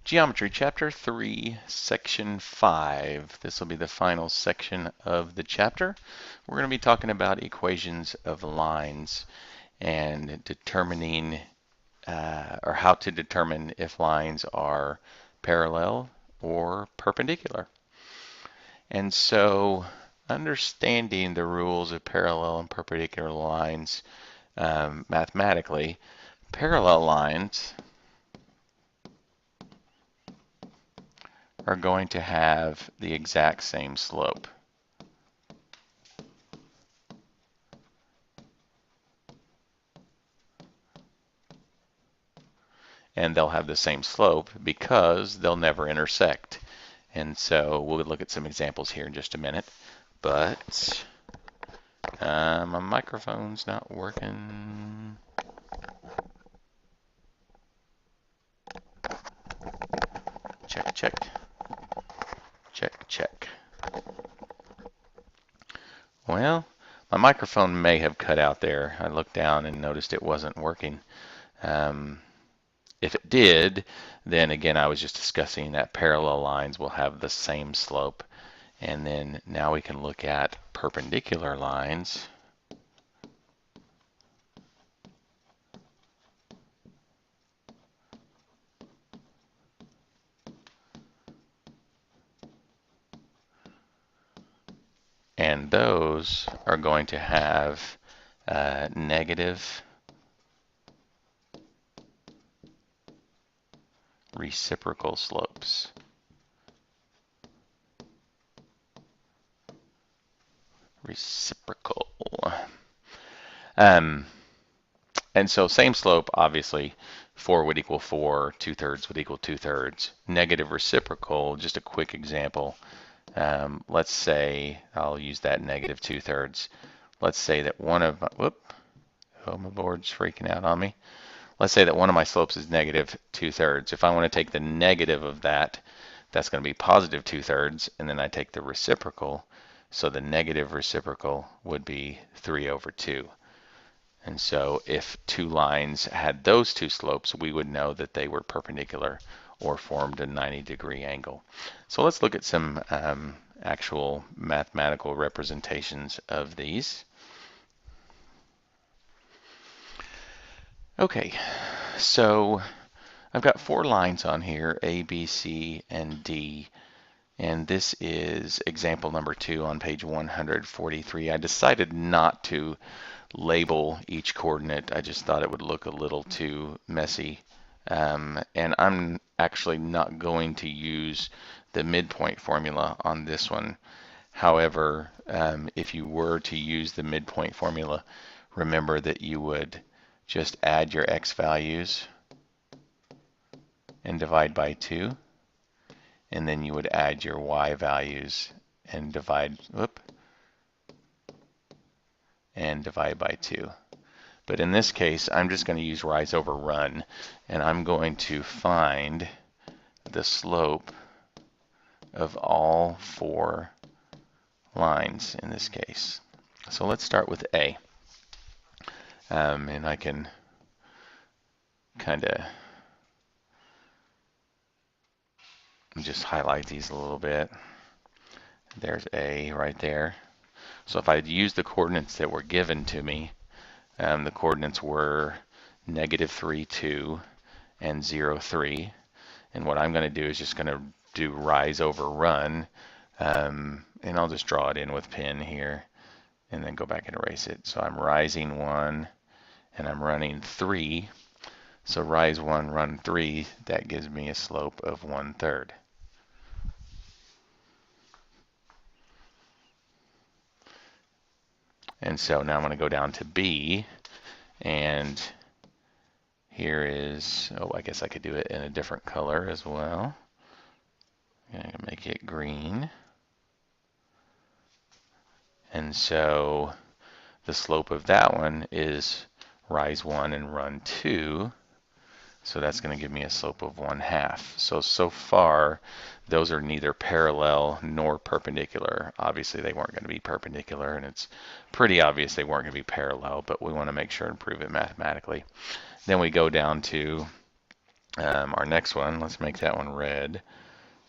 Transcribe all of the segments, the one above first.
Geometry, Chapter 3, Section 5. This will be the final section of the chapter. We're going to be talking about equations of lines and determining or how to determine if lines are parallel or perpendicular. And so understanding the rules of parallel and perpendicular lines mathematically, parallel lines are going to have the exact same slope. And they'll have the same slope because they'll never intersect. And so we'll look at some examples here in just a minute. But my microphone's not working. Check, check. Check, check. Well, my microphone may have cut out there. I looked down and noticed it wasn't working. If it did, then again, I was just discussing that parallel lines will have the same slope. And then now we can look at perpendicular lines. And those are going to have negative reciprocal slopes. Reciprocal. And so same slope, obviously, 4 would equal 4, 2/3 would equal 2/3. Negative reciprocal, just a quick example. Let's say, I'll use that negative 2/3. Let's say that one of my, my board's freaking out on me. Let's say that one of my slopes is negative 2/3. If I want to take the negative of that, that's going to be positive 2/3, and then I take the reciprocal, so the negative reciprocal would be 3/2. And so if two lines had those two slopes, we would know that they were perpendicular or formed a 90-degree angle. So let's look at some actual mathematical representations of these. Okay, so I've got 4 lines on here, A, B, C, and D. And this is example number 2 on page 143. I decided not to label each coordinate. I just thought it would look a little too messy. And I'm actually not going to use the midpoint formula on this one. However, if you were to use the midpoint formula, remember that you would just add your x values and divide by 2. And then you would add your y values and divide by 2. But in this case, I'm just going to use rise over run, and I'm going to find the slope of all 4 lines in this case. So let's start with A. And I can kind of just highlight these a little bit. There's A right there. So if I use the coordinates that were given to me, the coordinates were -3, 2, and 0, 3. And what I'm going to do is just going to do rise over run. And I'll just draw it in with pen here and then go back and erase it. So I'm rising 1 and I'm running 3. So rise 1, run 3, that gives me a slope of 1/3. And so now I'm going to go down to B, and here is, I guess I could do it in a different color as well. I'm going to make it green. And so the slope of that one is rise 1 and run 2. So that's going to give me a slope of 1/2. So far, those are neither parallel nor perpendicular. Obviously, they weren't going to be perpendicular, and it's pretty obvious they weren't going to be parallel, but we want to make sure and prove it mathematically. Then we go down to Our next one, let's make that one red.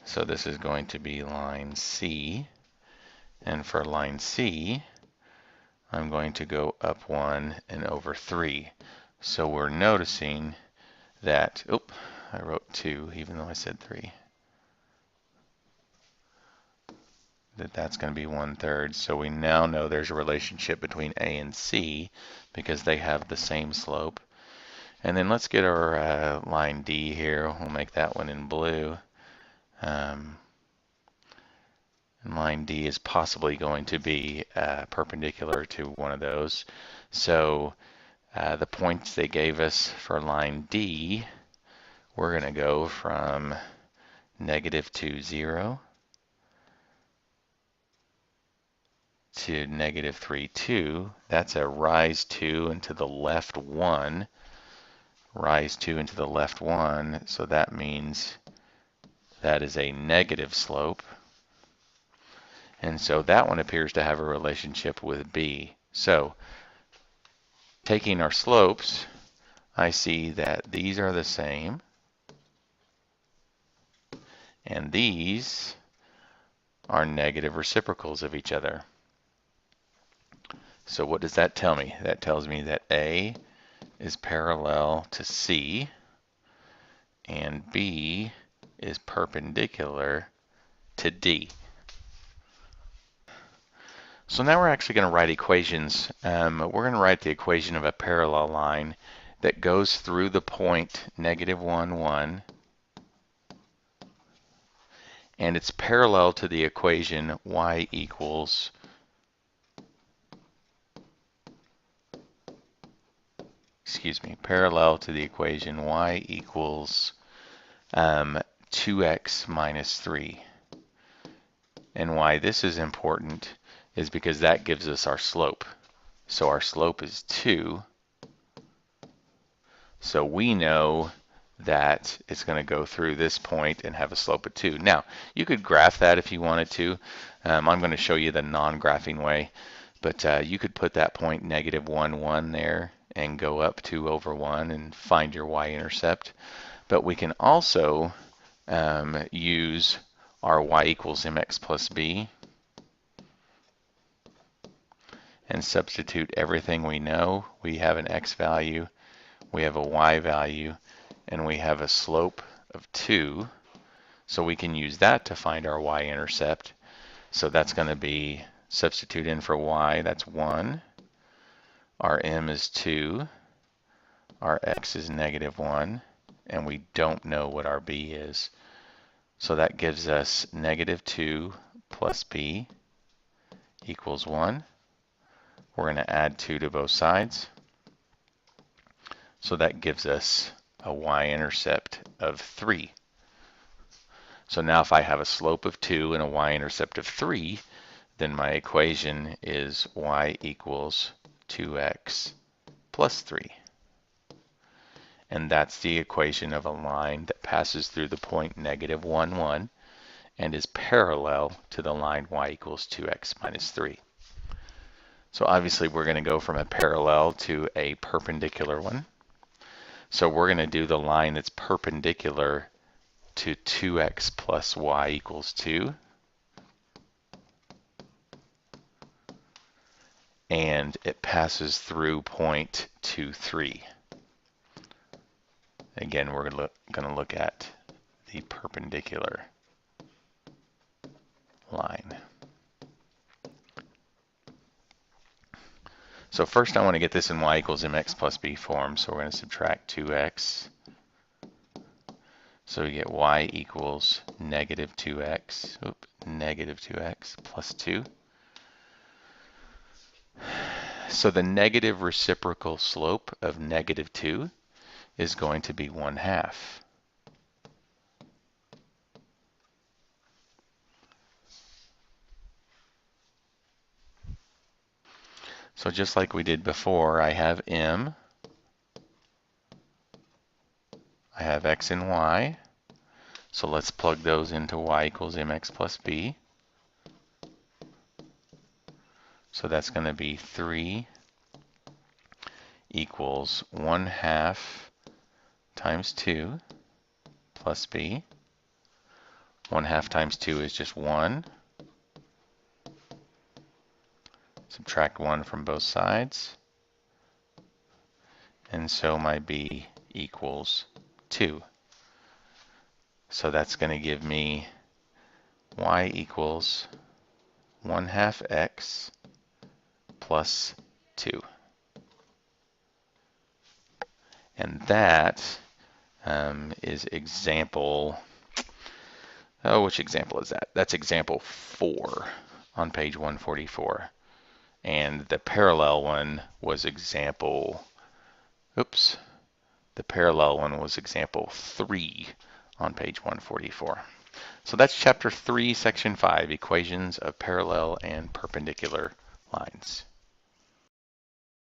So this is going to be line C. And for line C, I'm going to go up 1 and over 3. So we're noticing that, I wrote 2 even though I said 3. That's going to be 1/3. So we now know there's a relationship between A and C because they have the same slope. And then let's get our line D here. We'll make that one in blue. And line D is possibly going to be perpendicular to one of those. So the points they gave us for line D, we're going to go from -2, 0 to -3, 2. That's a rise 2 and to the left 1. Rise 2 and to the left 1. So that means that is a negative slope. And so that one appears to have a relationship with B. So taking our slopes, I see that these are the same. And these are negative reciprocals of each other. So what does that tell me? That tells me that A is parallel to C and B is perpendicular to D. So now we're actually going to write equations. We're going to write the equation of a parallel line that goes through the point -1, 1, and it's parallel to the equation y equals parallel to the equation y equals 2x minus 3. And why this is important is because that gives us our slope. So our slope is 2. So we know that it's going to go through this point and have a slope of 2. Now, you could graph that if you wanted to. I'm going to show you the non-graphing way. But you could put that point -1, 1 there and go up 2 over 1 and find your y-intercept. But we can also use our y equals mx plus b and substitute everything we know. We have an x value, we have a y value, and we have a slope of 2. So we can use that to find our y-intercept. So that's going to be, substitute in for y, that's 1. Our m is 2. Our x is -1. And we don't know what our b is. So that gives us -2 plus b equals 1. We're going to add 2 to both sides. So that gives us a y-intercept of 3. So now if I have a slope of 2 and a y-intercept of 3, then my equation is y equals 2x plus 3. And that's the equation of a line that passes through the point -1, 1 and is parallel to the line y equals 2x minus 3. So obviously we're going to go from a parallel to a perpendicular one. So we're going to do the line that's perpendicular to 2x plus y equals 2. And it passes through point 2, 3. Again, we're going to look at the perpendicular line. So first I want to get this in y equals mx plus b form. So we're going to subtract 2x. So we get y equals -2x plus 2. So the negative reciprocal slope of -2 is going to be 1/2. So just like we did before, I have m, I have x and y. So let's plug those into y equals mx plus b. So that's going to be 3 equals 1/2 times 2. plus b. 1/2 times 2 is just 1. Subtract 1 from both sides. And so my b equals 2. So that's going to give me y equals 1/2 x plus 2. And that is example, which example is that? That's example 4 on page 144. And the parallel one was example, the parallel one was example 3 on page 144. So that's chapter 3, section 5, equations of parallel and perpendicular lines.